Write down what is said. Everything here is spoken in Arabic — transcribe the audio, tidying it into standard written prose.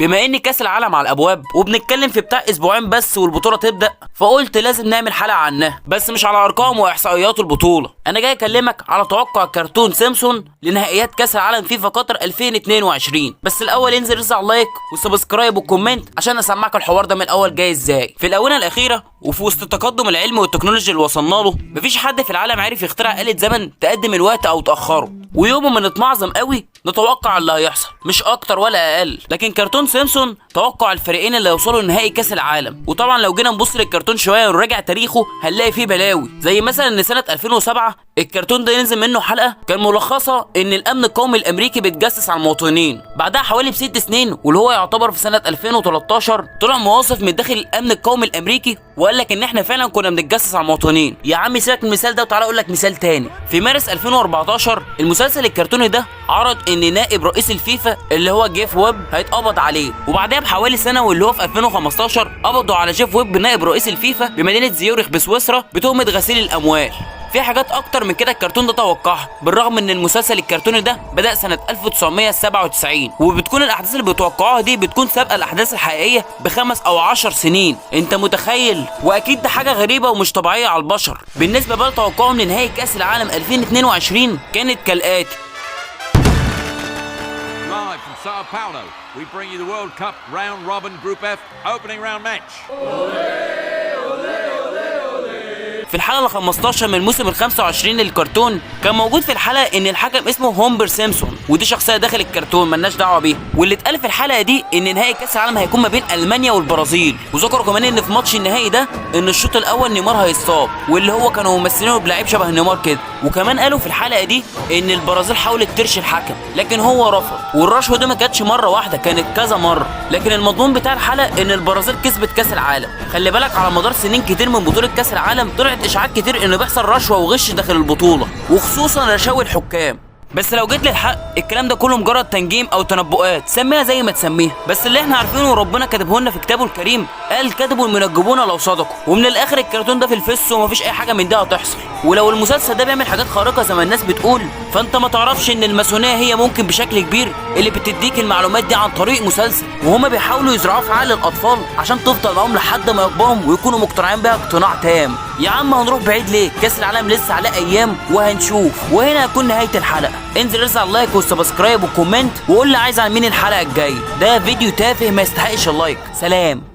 بما ان كاس العالم على الابواب وبنتكلم في بتاع اسبوعين بس والبطوله تبدا، فقلت لازم نعمل حلقه عنها، بس مش على ارقام واحصائيات البطوله. انا جاي اكلمك على توقع كرتون سيمسون لنهائيات كاس العالم فيفا قطر 2022. بس الاول انزل رزع اللايك وسبسكرايب وكومنت عشان اسمعك الحوار ده من الاول جاي ازاي. في الاونه الاخيره وفي وسط التقدم العلمي والتكنولوجيا اللي وصلنا له، مفيش حد في العالم عارف يخترع آلة زمن تقدم الوقت او تاخره، ويوم ما نتمعظم قوي نتوقع اللي هيحصل مش اكتر ولا اقل. لكن كرتون سيمسون توقع الفريقين اللي هيوصلوا لنهائي كاس العالم. وطبعا لو جينا نبص للكرتون شويه ونراجع تاريخه هنلاقي فيه بلاوي، زي مثلا ان سنه 2007 الكرتون ده ينزل منه حلقه كان ملخصه ان الامن القومي الامريكي بيتجسس على المواطنين. بعدها حوالي ب6 سنين واللي هو يعتبر في سنه 2013 طلع مواصف من داخل الامن القومي الامريكي وقال لك ان احنا فعلا كنا بنتجسس على المواطنين. يا عم سيبك من المثال ده وتعالى اقول لك مثال تاني. في مارس 2014 المسلسل الكرتوني ده عرض ان نائب رئيس الفيفا اللي هو جيف ويب هيتقبض عليه، وبعدها بحوالي سنه واللي هو في 2015 قبضوا على جيف ويب نائب رئيس الفيفا بمدينه زيورخ بسويسرا بتهمه غسيل الاموال. في حاجات اكتر من كده الكرتون ده توقعها، بالرغم ان المسلسل الكرتوني ده بدأ سنة 1997 وبتكون الاحداث اللي بيتوقعوها دي بتكون سابقة الاحداث الحقيقية ب5 أو 10 سنين. انت متخيل؟ واكيد ده حاجة غريبة ومش طبيعية على البشر. بالنسبة بقى لتوقعهم لنهائي كاس العالم 2022 كانت كالآتي. Live from Sao Paulo, we bring you the World Cup round robin Group F opening round match. في الحلقة 15 من الموسم ال25 للكرتون كان موجود في الحلقة ان الحكم اسمه هومبر سيمسون، ودي شخصية داخل الكرتون ملناش دعوة بيها. واللي اتقال في الحلقة دي ان نهائي كاس العالم هيكون ما بين المانيا والبرازيل، وذكروا كمان ان في ماتش النهائي ده ان الشوط الاول نيمار هيصاب، واللي هو كانوا ممثلينه بلاعب شبه نيمار كده. وكمان قالوا في الحلقة دي ان البرازيل حاولت ترشي الحكم لكن هو رفض، والرشوة دي ما كانتش مرة واحدة كانت كذا مرة. لكن المضمون بتاع الحلقة ان البرازيل كسبت كاس العالم. خلي بالك على مدار سنين كتير من بطولة كاس العالم طلعت اشاعات كتير انه بيحصل رشوه وغش داخل البطوله، وخصوصا رشاوي الحكام. بس لو جيت للحق الكلام ده كله مجرد تنجيم او تنبؤات، سميها زي ما تسميها. بس اللي احنا عارفينه وربنا كاتبه لنا في كتابه الكريم، قال كتبوا المنجمون لو صدقوا. ومن الاخر الكرتون ده في الفس ومفيش اي حاجه من ده هتحصل. ولو المسلسل ده بيعمل حاجات خارقه زي ما الناس بتقول، فانت ما تعرفش ان الماسونيه هي ممكن بشكل كبير اللي بتديك المعلومات دي عن طريق مسلسل، وهما بيحاولوا يزرعوها في عقل الاطفال عشان تفضل معاهم لحد ما يكبروا ويكونوا مقتنعين بيها اقتناع تام. يا عم هنروح بعيد ليه؟ كاس العالم لسه عليه ايام وهنشوف. وهنا هتكون نهايه الحلقه. انزل رزع اللايك والسبسكرايب والكومنت وقول لي عايز عن مين الحلقه الجايه. ده فيديو تافه ما يستحقش اللايك. سلام.